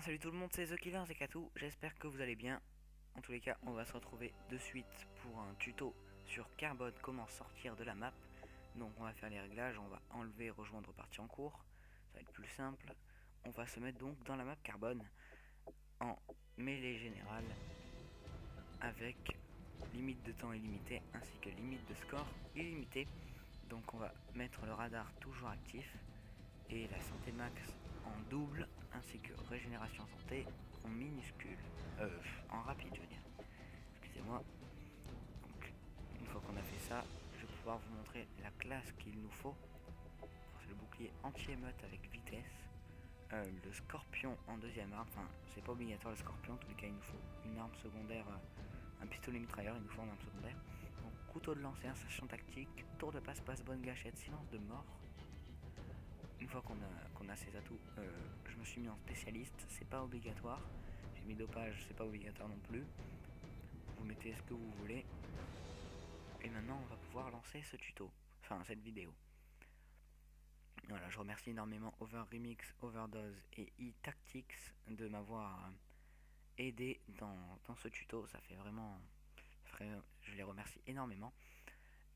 Salut tout le monde, c'est The Killer, c'est Katou, j'espère que vous allez bien. En tous les cas, on va se retrouver de suite pour un tuto sur Carbone, comment sortir de la map. Donc on va faire les réglages, on va enlever rejoindre partie en cours, ça va être plus simple. On va se mettre donc dans la map Carbone en mêlée générale avec limite de temps illimité ainsi que limite de score illimité. Donc on va mettre le radar toujours actif et la santé max en double ainsi que régénération santé en minuscule, en rapide je veux dire, excusez-moi. Donc une fois qu'on a fait ça, je vais pouvoir vous montrer la classe qu'il nous faut. C'est le bouclier anti-émeute avec vitesse, le scorpion en deuxième arme, enfin c'est pas obligatoire le scorpion, en tous les cas il nous faut une arme secondaire, un pistolet mitrailleur, il nous faut une arme secondaire. Donc couteau de lancer, insertion tactique, tour de passe-passe, bonne gâchette, silence de mort. Une fois qu'on a ces atouts, je me suis mis en spécialiste, c'est pas obligatoire. J'ai mis dopage, c'est pas obligatoire non plus. Vous mettez ce que vous voulez. Et maintenant on va pouvoir lancer ce tuto, enfin cette vidéo. Voilà, je remercie énormément Over Remix, Overdose et E-Tactics de m'avoir aidé dans ce tuto. Ça fait vraiment... je les remercie énormément.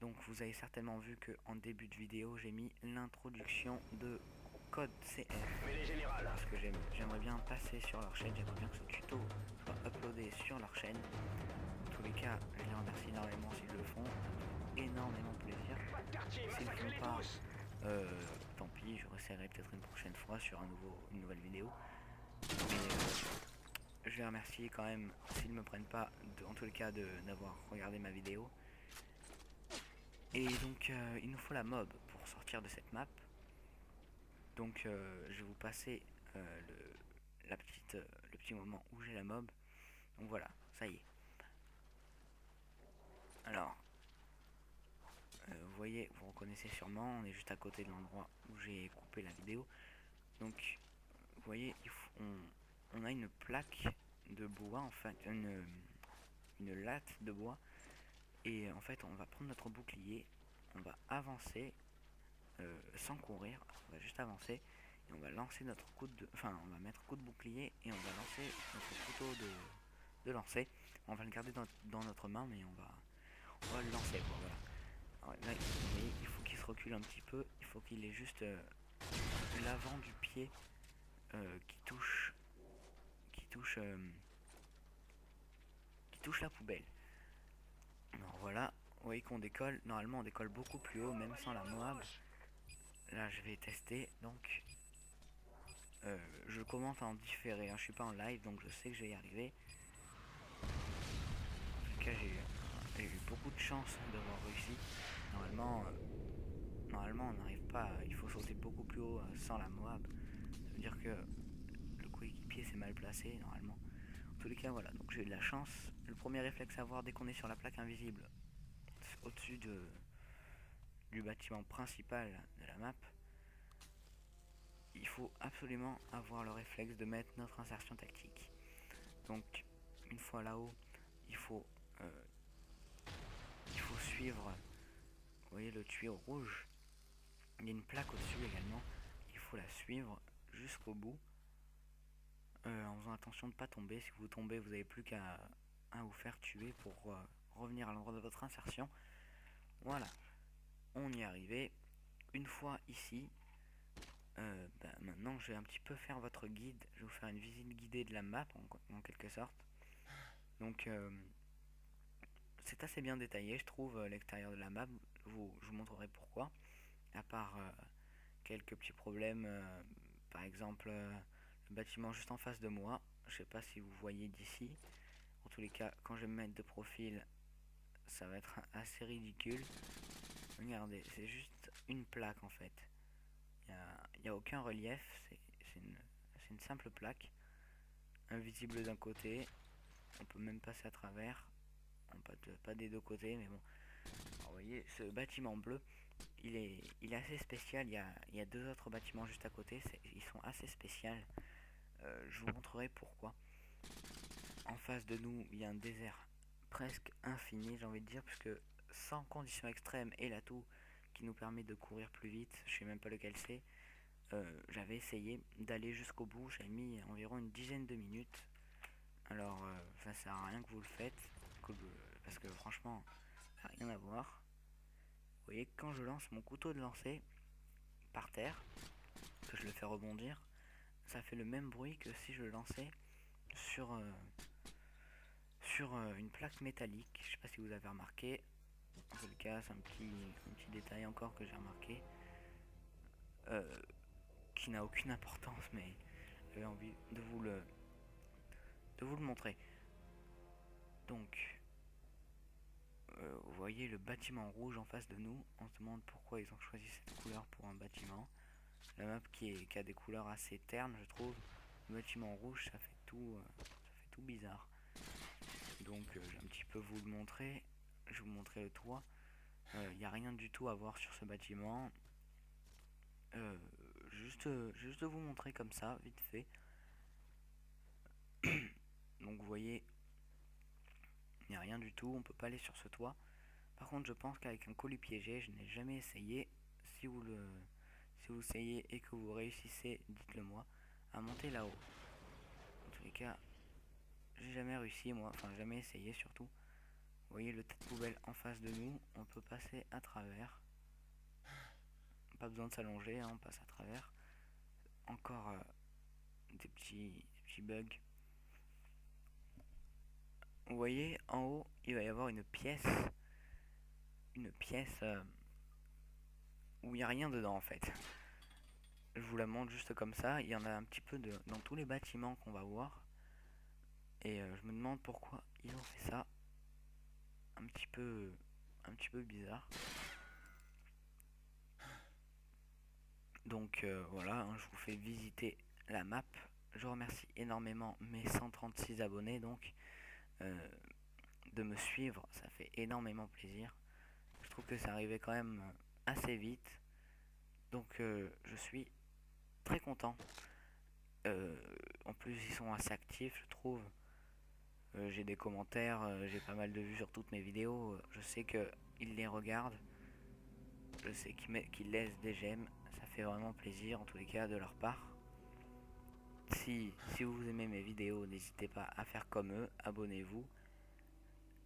Donc vous avez certainement vu qu'en début de vidéo j'ai mis l'introduction de Code CF. Parce que j'aimerais bien passer sur leur chaîne, j'aimerais bien que ce tuto soit uploadé sur leur chaîne. En tous les cas, je les remercie énormément s'ils le font, énormément plaisir. S'ils ne le font pas, tant pis, je réessayerai peut-être une prochaine fois sur une nouvelle vidéo. Mais je les remercie quand même s'ils ne me prennent pas, en tous les cas, d'avoir regardé ma vidéo. Et donc il nous faut la mob pour sortir de cette map. Donc je vais vous passer le petit moment où j'ai la mob. Donc voilà, ça y est. Alors, vous voyez, vous reconnaissez sûrement, on est juste à côté de l'endroit où j'ai coupé la vidéo. Donc, vous voyez, on a une plaque de bois, en fait, une latte de bois. Et en fait, on va prendre notre bouclier, on va avancer sans courir, on va juste avancer. Et on va lancer notre coup de... Enfin, on va mettre coup de bouclier et on va lancer notre couteau de lancer. On va le garder dans notre main, mais on va le lancer, quoi, voilà. Alors là, vous voyez, il faut qu'il se recule un petit peu. Il faut qu'il ait juste l'avant du pied qui touche... Qui touche... qui touche la poubelle. Alors voilà, vous voyez qu'on décolle. Normalement, on décolle beaucoup plus haut, même sans la Moab. Là, je vais tester, donc... je commente en différé, hein. Je suis pas en live, donc je sais que je vais y arriver. En tout cas, j'ai eu beaucoup de chance d'avoir réussi. Normalement, on n'arrive pas. Il faut sauter beaucoup plus haut sans la Moab. Ça veut dire que le coéquipier s'est mal placé, normalement. En tous les cas, voilà. Donc j'ai eu de la chance. Le premier réflexe à avoir dès qu'on est sur la plaque invisible, au-dessus du bâtiment principal de la map, il faut absolument avoir le réflexe de mettre notre insertion tactique. Donc, une fois là-haut, il faut suivre, vous voyez le tuyau rouge, il y a une plaque au-dessus également, il faut la suivre jusqu'au bout, en faisant attention de ne pas tomber. Si vous tombez, vous n'avez plus qu'à vous faire tuer pour revenir à l'endroit de votre insertion. Voilà, on y est arrivé. Une fois ici, maintenant je vais un petit peu faire votre guide, je vais vous faire une visite guidée de la map en quelque sorte. Donc c'est assez bien détaillé, je trouve, l'extérieur de la map. Je vous montrerai pourquoi. À part quelques petits problèmes, par exemple le bâtiment juste en face de moi. Je sais pas si vous voyez d'ici. En tous les cas, quand je vais me mettre de profil, ça va être assez ridicule. Regardez, c'est juste une plaque en fait. Il n'y a aucun relief, c'est une simple plaque. Invisible d'un côté, on peut même passer à travers. Pas des deux côtés, mais bon. Alors, vous voyez, ce bâtiment bleu, il est assez spécial. Il y a deux autres bâtiments juste à côté, ils sont assez spéciaux. Je vous montrerai pourquoi. En face de nous, il y a un désert presque infini, j'ai envie de dire, puisque sans conditions extrêmes et l'atout qui nous permet de courir plus vite, je sais même pas lequel c'est, j'avais essayé d'aller jusqu'au bout, j'avais mis environ une dizaine de minutes. Alors ça sert à rien que vous le faites, parce que franchement, ça n'a rien à voir. Vous voyez, quand je lance mon couteau de lancer par terre, que je le fais rebondir, ça fait le même bruit que si je le lançais sur, une plaque métallique. Je sais pas si vous avez remarqué. En tout cas, c'est un petit détail encore que j'ai remarqué, qui n'a aucune importance, mais j'avais envie de vous le montrer. Donc, vous voyez le bâtiment rouge en face de nous. On se demande pourquoi ils ont choisi cette couleur pour un bâtiment. La map qui a des couleurs assez ternes, je trouve. Le bâtiment rouge, ça fait tout bizarre. Donc, je vais un petit peu vous le montrer. Je vais vous montrer le toit. Il n'y a rien du tout à voir sur ce bâtiment. Juste de vous montrer comme ça, vite fait. Donc, vous voyez, il n'y a rien du tout. On peut pas aller sur ce toit. Par contre, je pense qu'avec un colis piégé, je n'ai jamais essayé. Si vous essayez et que vous réussissez, dites-le moi, à monter là-haut. En tous les cas, j'ai jamais réussi, moi, enfin jamais essayé surtout. Vous voyez le tas de poubelle en face de nous, on peut passer à travers. Pas besoin de s'allonger, hein, on passe à travers. Encore des petits bugs. Vous voyez, en haut, il va y avoir une pièce où il n'y a rien dedans en fait. Je vous la montre juste comme ça. Il y en a un petit peu dans tous les bâtiments qu'on va voir. Et je me demande pourquoi ils ont fait ça. Un petit peu bizarre. Donc voilà, hein, je vous fais visiter la map. Je remercie énormément mes 136 abonnés donc de me suivre. Ça fait énormément plaisir. Je trouve que ça arrivait quand même assez vite. Donc je suis très content. En plus ils sont assez actifs je trouve. J'ai des commentaires, j'ai pas mal de vues sur toutes mes vidéos. Je sais qu'ils les regardent. Je sais qu'ils laissent des j'aime. Ça fait vraiment plaisir en tous les cas de leur part. Si vous aimez mes vidéos, n'hésitez pas à faire comme eux, abonnez-vous.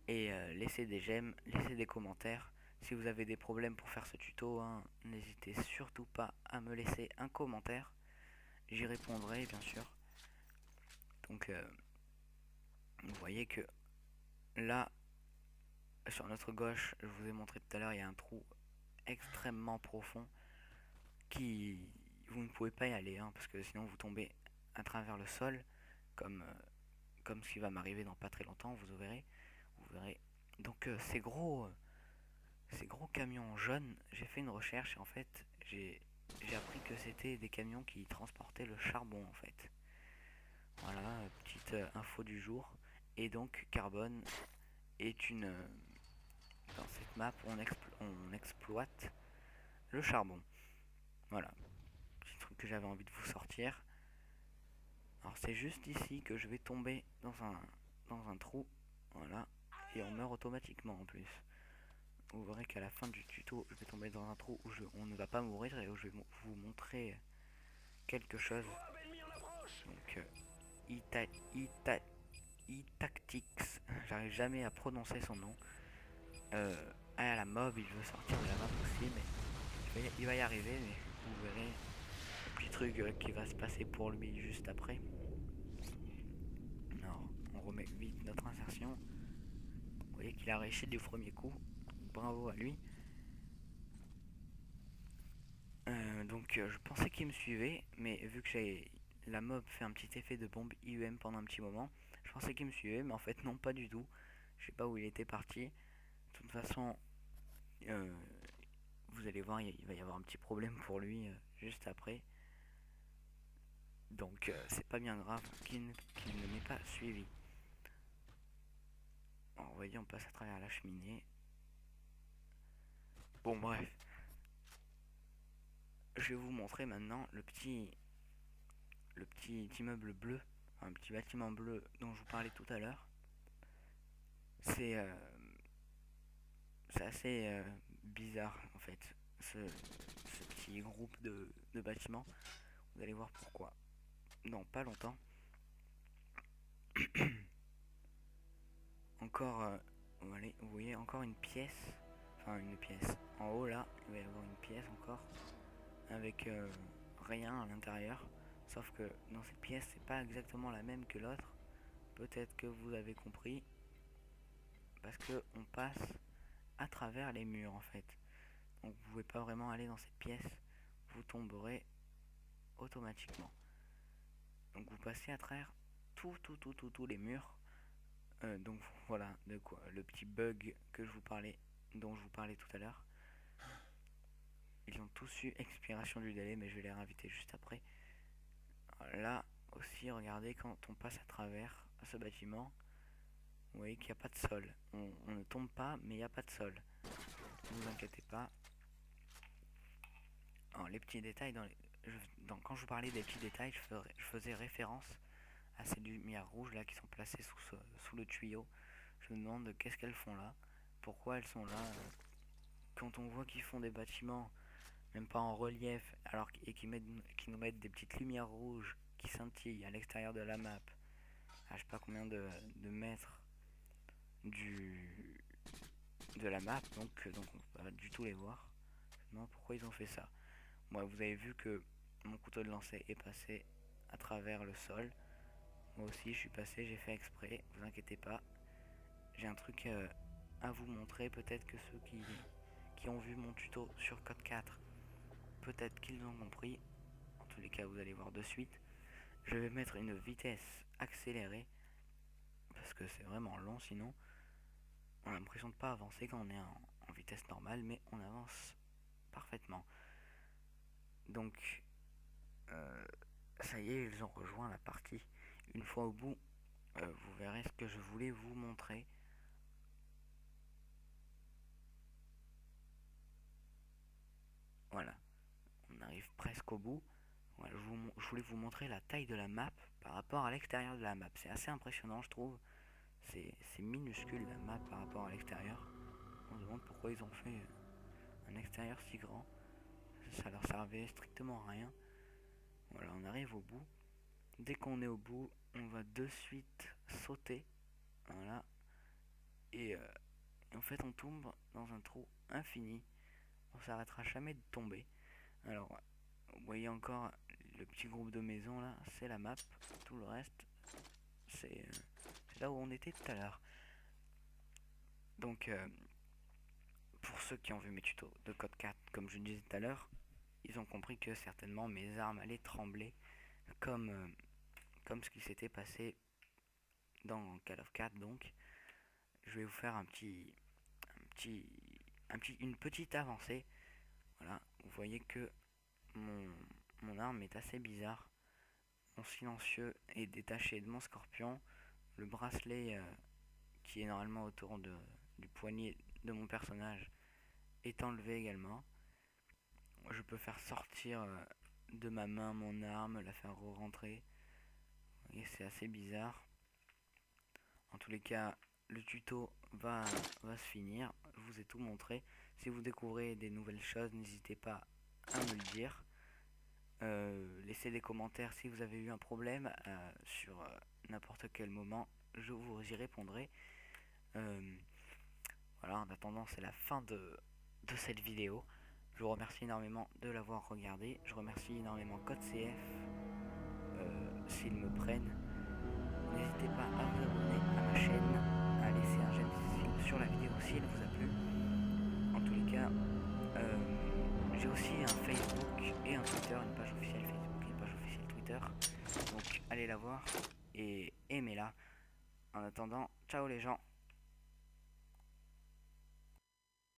Et laissez des j'aime, laissez des commentaires. Si vous avez des problèmes pour faire ce tuto, hein, n'hésitez surtout pas à me laisser un commentaire. J'y répondrai bien sûr. Donc vous voyez que là, sur notre gauche, je vous ai montré tout à l'heure, il y a un trou extrêmement profond qui vous ne pouvez pas y aller, hein, parce que sinon vous tombez à travers le sol, comme ce qui va m'arriver dans pas très longtemps, vous verrez. Donc ces gros camions jaunes, j'ai fait une recherche et en fait j'ai appris que c'était des camions qui transportaient le charbon en fait. Voilà, petite info du jour. Et donc Carbone est dans cette map on exploite le charbon. Voilà, petit truc que j'avais envie de vous sortir. Alors c'est juste ici que je vais tomber dans un trou. Voilà, et on meurt automatiquement en plus. Vous verrez qu'à la fin du tuto, je vais tomber dans un trou où on ne va pas mourir et où je vais vous montrer quelque chose. Donc, E-Tactics, j'arrive jamais à prononcer son nom. À la mob, il veut sortir de la map aussi, mais il va y arriver, mais vous verrez le petit truc qui va se passer pour lui juste après. Alors, on remet vite notre insertion. Vous voyez qu'il a réussi du premier coup. Bravo à lui. Donc je pensais qu'il me suivait, mais vu que la mob fait un petit effet de bombe IUM pendant un petit moment, je pensais qu'il me suivait, mais en fait non, pas du tout. Je sais pas où il était parti. De toute façon, euh, vous allez voir, il va y avoir un petit problème pour lui juste après. Donc c'est pas bien grave qu'il ne m'ait pas suivi. Alors, vous voyez, on passe à travers la cheminée. Bon bref. Je vais vous montrer maintenant le petit immeuble bleu, un petit bâtiment bleu dont je vous parlais tout à l'heure. C'est assez bizarre en fait, ce petit groupe de bâtiments. Vous allez voir pourquoi dans pas longtemps. Encore, vous voyez encore une pièce, enfin une pièce. En haut là, il va y avoir une pièce encore avec rien à l'intérieur. Sauf que dans cette pièce, c'est pas exactement la même que l'autre. Peut-être que vous avez compris, parce que on passe à travers les murs en fait. Donc vous pouvez pas vraiment aller dans cette pièce, vous tomberez automatiquement. Donc vous passez à travers tous les murs. Donc voilà de quoi le petit bug que je vous parlais, dont je vous parlais tout à l'heure. Ils ont tous eu expiration du délai, mais je vais les réinviter juste après. Là aussi, regardez, quand on passe à travers ce bâtiment, vous voyez qu'il n'y a pas de sol. On ne tombe pas, mais il n'y a pas de sol. Ne vous inquiétez pas. Alors, les petits détails, quand je vous parlais des petits détails, je faisais référence à ces lumières rouges là qui sont placées sous le tuyau. Je me demande qu'est-ce qu'elles font là, pourquoi elles sont là. Quand on voit qu'ils font des bâtiments, même pas en relief, et qui nous mettent des petites lumières rouges qui scintillent à l'extérieur de la map, à je sais pas combien de mètres de la map, donc on peut pas du tout les voir. Je me demande pourquoi ils ont fait ça. Moi, vous avez vu que mon couteau de lancer est passé à travers le sol. Moi aussi, je suis passé, j'ai fait exprès, vous inquiétez pas. J'ai un truc à vous montrer, peut-être que ceux qui ont vu mon tuto sur Code 4, peut-être qu'ils ont compris. En tous les cas, vous allez voir de suite. Je vais mettre une vitesse accélérée, parce que c'est vraiment long sinon. On a l'impression de pas avancer quand on est en vitesse normale, mais on avance parfaitement. Donc, ça y est, ils ont rejoint la partie. Une fois au bout, vous verrez ce que je voulais vous montrer. Voilà, on arrive presque au bout. Voilà, je voulais vous montrer la taille de la map par rapport à l'extérieur de la map. C'est assez impressionnant, je trouve. C'est minuscule la map par rapport à l'extérieur. On se demande pourquoi ils ont fait un extérieur si grand. Ça leur servait strictement à rien. Voilà, on arrive au bout. Dès qu'on est au bout, on va de suite sauter. Voilà. Et en fait, on tombe dans un trou infini. On s'arrêtera jamais de tomber. Alors, vous voyez encore le petit groupe de maisons là, c'est la map. Tout le reste, c'est là où on était tout à l'heure. Donc, pour ceux qui ont vu mes tutos de Code 4, comme je le disais tout à l'heure, ils ont compris que certainement mes armes allaient trembler, comme, comme ce qui s'était passé dans Call of 4. Donc, je vais vous faire une petite avancée. Voilà, vous voyez que mon arme est assez bizarre. Mon silencieux est détaché de mon scorpion. Le bracelet qui est normalement autour du poignet de mon personnage est enlevé également. Je peux faire sortir de ma main mon arme, la faire re-rentrer. Et c'est assez bizarre. En tous les cas, le tuto va se finir. Je vous ai tout montré. Si vous découvrez des nouvelles choses, n'hésitez pas à me le dire. Laissez des commentaires si vous avez eu un problème sur n'importe quel moment. Je vous y répondrai. Voilà, en attendant, c'est la fin de cette vidéo. Je vous remercie énormément de l'avoir regardé. Je remercie énormément CodeCF s'ils me prennent. N'hésitez pas à vous abonner à ma chaîne, à laisser un j'aime sur la vidéo si elle vous a plu. En tous les cas, j'ai aussi un Facebook et un Twitter, une page officielle Facebook et une page officielle Twitter. Donc allez la voir et aimez-la. En attendant, ciao les gens.